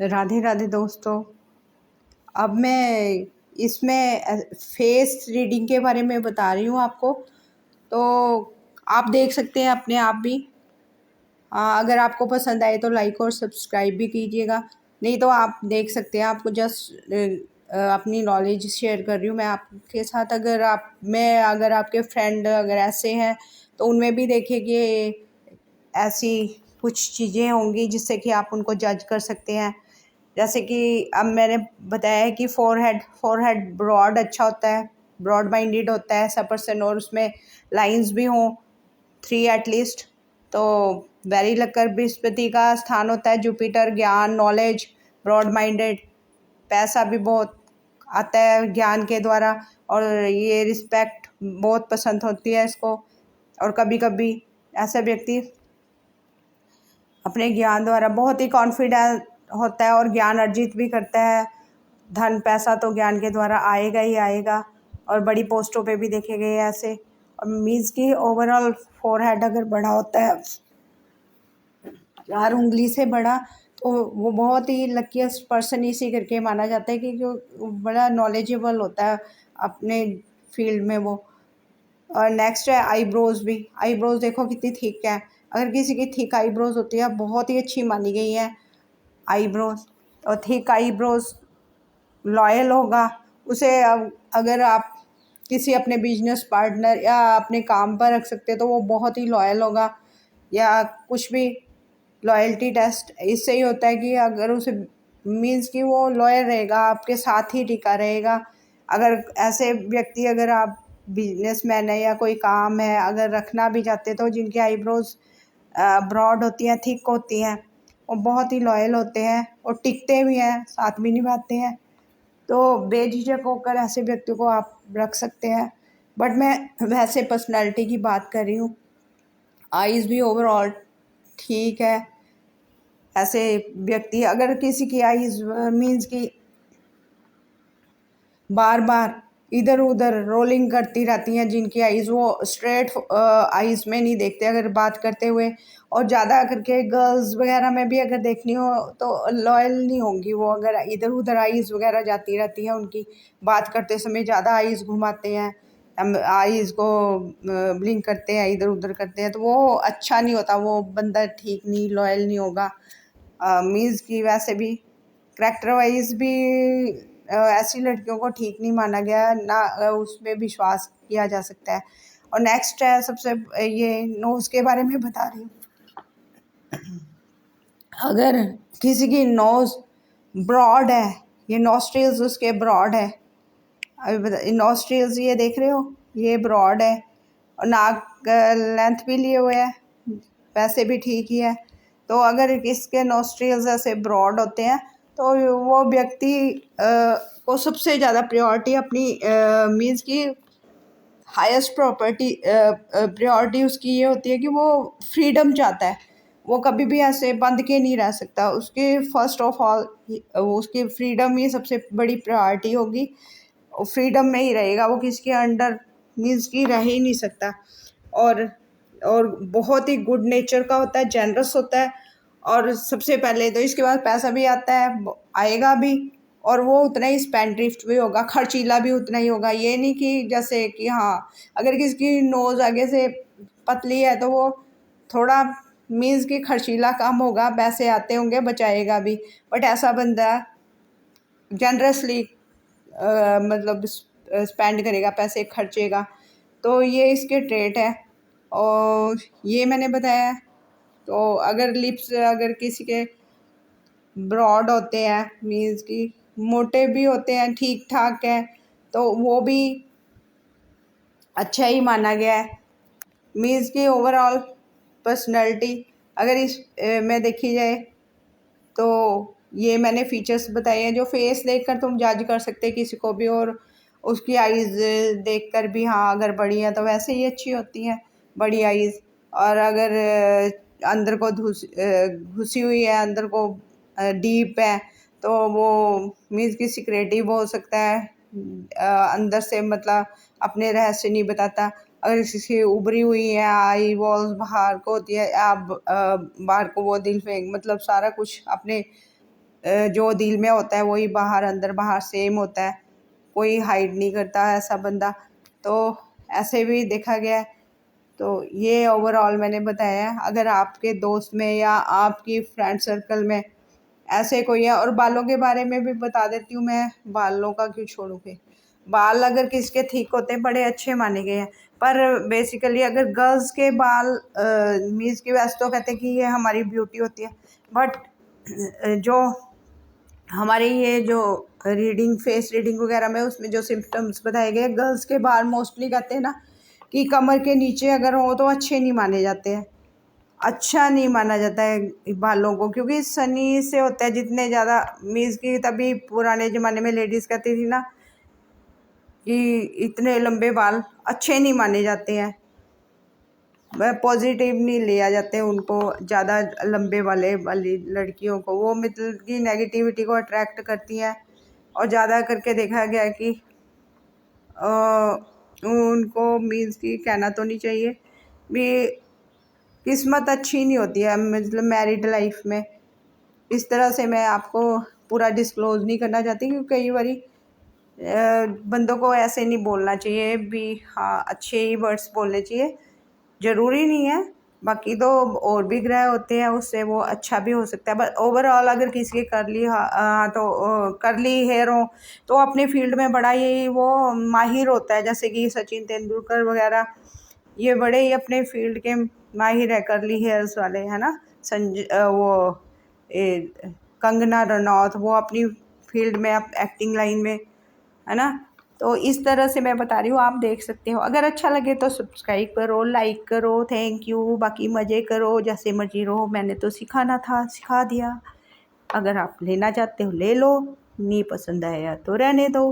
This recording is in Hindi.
राधे राधे दोस्तों। अब मैं इसमें फेस रीडिंग के बारे में बता रही हूँ आपको। तो आप देख सकते हैं अपने आप भी। अगर आपको पसंद आए तो लाइक और सब्सक्राइब भी कीजिएगा, नहीं तो आप देख सकते हैं। आपको जस्ट अपनी नॉलेज शेयर कर रही हूँ मैं आपके साथ। अगर आपके फ्रेंड अगर ऐसे हैं तो उनमें भी देखिए कि ऐसी कुछ चीज़ें होंगी जिससे कि आप उनको जज कर सकते हैं। जैसे कि अब मैंने बताया है कि फोरहेड ब्रॉड अच्छा होता है, ब्रॉड माइंडेड होता है ऐसा पर्सन, और उसमें लाइंस भी हों 3 एटलीस्ट। तो वेरी लकर बृहस्पति का स्थान होता है, जुपिटर ज्ञान नॉलेज, ब्रॉड माइंडेड, पैसा भी बहुत आता है ज्ञान के द्वारा, और ये रिस्पेक्ट बहुत पसंद होती है इसको। और कभी कभी ऐसा व्यक्ति अपने ज्ञान द्वारा बहुत ही कॉन्फिडेंट होता है और ज्ञान अर्जित भी करता है। धन पैसा तो ज्ञान के द्वारा आएगा ही आएगा, और बड़ी पोस्टों पे भी देखे गए हैं ऐसे। और मीन्स की ओवरऑल फोरहेड अगर बड़ा होता है 4 उंगली से बड़ा, तो वो बहुत ही लकीस्ट पर्सन इसी करके माना जाता है कि बड़ा नॉलेजेबल होता है अपने फील्ड में वो। और नेक्स्ट है आईब्रोज भी। आईब्रोज देखो कितनी थिक है। अगर किसी की थिक आईब्रोज होती है बहुत ही अच्छी मानी गई है आईब्रोज। और थिक आईब्रोज लॉयल होगा उसे। अगर आप किसी अपने बिजनेस पार्टनर या अपने काम पर रख सकते हो तो वो बहुत ही लॉयल होगा। या कुछ भी लॉयल्टी टेस्ट इससे ही होता है कि अगर उसे मीन्स कि वो लॉयल रहेगा, आपके साथ ही टिका रहेगा। अगर ऐसे व्यक्ति अगर आप बिजनेसमैन है या कोई काम है अगर रखना भी चाहते तो जिनकी आईब्रोज ब्रॉड होती हैं, थिक होती हैं, वो बहुत ही लॉयल होते हैं और टिकते भी हैं, साथ भी निभाते हैं। तो बेझिझक होकर ऐसे व्यक्ति को आप रख सकते हैं। बट मैं वैसे पर्सनैलिटी की बात कर रही हूँ। आइज़ भी ओवरऑल ठीक है। ऐसे व्यक्ति अगर किसी की आइज़ मीन्स की बार बार इधर उधर रोलिंग करती रहती हैं, जिनकी आइज़ वो स्ट्रेट आइज़ में नहीं देखते अगर बात करते हुए, और ज़्यादा करके गर्ल्स वगैरह में भी अगर देखनी हो तो लॉयल नहीं होंगी वो। अगर इधर उधर आइज़ वगैरह जाती रहती हैं उनकी, बात करते समय ज़्यादा आइज़ घुमाते हैं, आइज़ को ब्लिंक करते हैं, इधर उधर करते हैं, तो वो अच्छा नहीं होता। वो बंदा ठीक नहीं, लॉयल नहीं होगा। मीन्स की वैसे भी करैक्टर वाइज भी ऐसी लड़कियों को ठीक नहीं माना गया ना, उसमें विश्वास किया जा सकता है। और नेक्स्ट है सबसे ये नोज़ के बारे में बता रही हूँ। अगर किसी की नोज़ ब्रॉड है, ये नॉस्ट्रिल्स उसके ब्रॉड है, अभी बता नॉस्ट्रिल्स ये देख रहे हो, ये ब्रॉड है, और नाक लेंथ भी लिए हुए है, वैसे भी ठीक ही है। तो अगर इसके नॉस्ट्रिल्स ऐसे ब्रॉड होते हैं तो वो व्यक्ति को सबसे ज़्यादा प्रायोरिटी अपनी मीन्स की हाईएस्ट प्रायोरिटी उसकी ये होती है कि वो फ्रीडम चाहता है। वो कभी भी ऐसे बंद के नहीं रह सकता। उसके फर्स्ट ऑफ ऑल उसकी फ्रीडम ही सबसे बड़ी प्रायोरिटी होगी। फ्रीडम में ही रहेगा वो, किसी के अंडर मीन्स की रह ही नहीं सकता। और और बहुत ही गुड नेचर का होता है, जेनरस होता है। और सबसे पहले तो इसके बाद पैसा भी आता है, आएगा भी, और वो उतना ही स्पेंड्रिफ्ट भी होगा, खर्चीला भी उतना ही होगा। ये नहीं कि जैसे कि हाँ अगर किसी की नोज़ आगे से पतली है तो वो थोड़ा मीन्स की खर्चीला कम होगा, पैसे आते होंगे, बचाएगा भी। बट ऐसा बंदा जनरसली मतलब स्पेंड करेगा, पैसे खर्चेगा। तो ये इसके ट्रेट है और ये मैंने बताया। तो अगर लिप्स अगर किसी के ब्रॉड होते हैं मीन्स की मोटे भी होते हैं, ठीक ठाक है, तो वो भी अच्छा ही माना गया है। मीन्स की ओवरऑल पर्सनैलिटी अगर इस में देखी जाए तो ये मैंने फीचर्स बताए हैं जो फेस देखकर तुम जज कर सकते हैं किसी को भी, और उसकी आइज़ देखकर भी हाँ अगर बड़ी है तो वैसे ही अच्छी होती हैं बड़ी आइज़। और अगर अंदर को घुसी हुई है, अंदर को डीप है, तो वो मीन्स की सिक्रेटिव हो सकता है। अंदर से मतलब अपने रहस्य नहीं बताता। अगर किसी उभरी हुई है आई वॉल्स बाहर को होती है, आप बाहर को वो दिल फेंक, मतलब सारा कुछ अपने जो दिल में होता है वही बाहर, अंदर बाहर सेम होता है, कोई हाइड नहीं करता ऐसा बंदा। तो ऐसे भी देखा गया है। तो ये ओवरऑल मैंने बताया है। अगर आपके दोस्त में या आपकी फ्रेंड सर्कल में ऐसे कोई है, और बालों के बारे में भी बता देती हूँ मैं, बालों का क्यों छोड़ूंगी। बाल अगर किसके ठीक होते हैं बड़े अच्छे माने गए हैं, पर बेसिकली अगर गर्ल्स के बाल मीन्स की वैसे तो कहते हैं कि ये हमारी ब्यूटी होती है, बट जो हमारी ये जो रीडिंग फेस रीडिंग वगैरह में उसमें जो सिम्टम्स बताए गए, गर्ल्स के बाल मोस्टली कहते हैं ना कि कमर के नीचे अगर हो तो अच्छे नहीं माने जाते हैं, अच्छा नहीं माना जाता है बालों को, क्योंकि सनी से होता है जितने ज़्यादा मीन्स की, तभी पुराने ज़माने में लेडीज़ कहती थी ना कि इतने लंबे बाल अच्छे नहीं माने जाते हैं, वह पॉजिटिव नहीं लिया जाते हैं उनको, ज़्यादा लंबे वाली लड़कियों को, वो मतलब कि नेगेटिविटी को अट्रैक्ट करती हैं। और ज़्यादा करके देखा गया है कि उनको मीन्स की कहना तो नहीं चाहिए भी, किस्मत अच्छी नहीं होती है मतलब मैरिड लाइफ में। इस तरह से मैं आपको पूरा डिस्क्लोज़ नहीं करना चाहती, क्योंकि कई बारी बंदों को ऐसे नहीं बोलना चाहिए भी, हाँ अच्छे ही वर्ड्स बोलने चाहिए, ज़रूरी नहीं है। बाकी तो और भी ग्रह होते हैं, उससे वो अच्छा भी हो सकता है। बट ओवरऑल अगर किसी के करली हेयर हो तो अपने फील्ड में बड़ा ही वो माहिर होता है, जैसे कि सचिन तेंदुलकर वगैरह, ये बड़े ही अपने फील्ड के माहिर है करली हेयर्स वाले, है ना। कंगना रनौत, वो अपनी फील्ड में एक्टिंग लाइन में, है ना। तो इस तरह से मैं बता रही हूँ, आप देख सकते हो। अगर अच्छा लगे तो सब्सक्राइब करो, लाइक करो, थैंक यू। बाकी मज़े करो, जैसे मर्जी रहो, मैंने तो सिखाना था सिखा दिया। अगर आप लेना चाहते हो ले लो, नहीं पसंद आया तो रहने दो।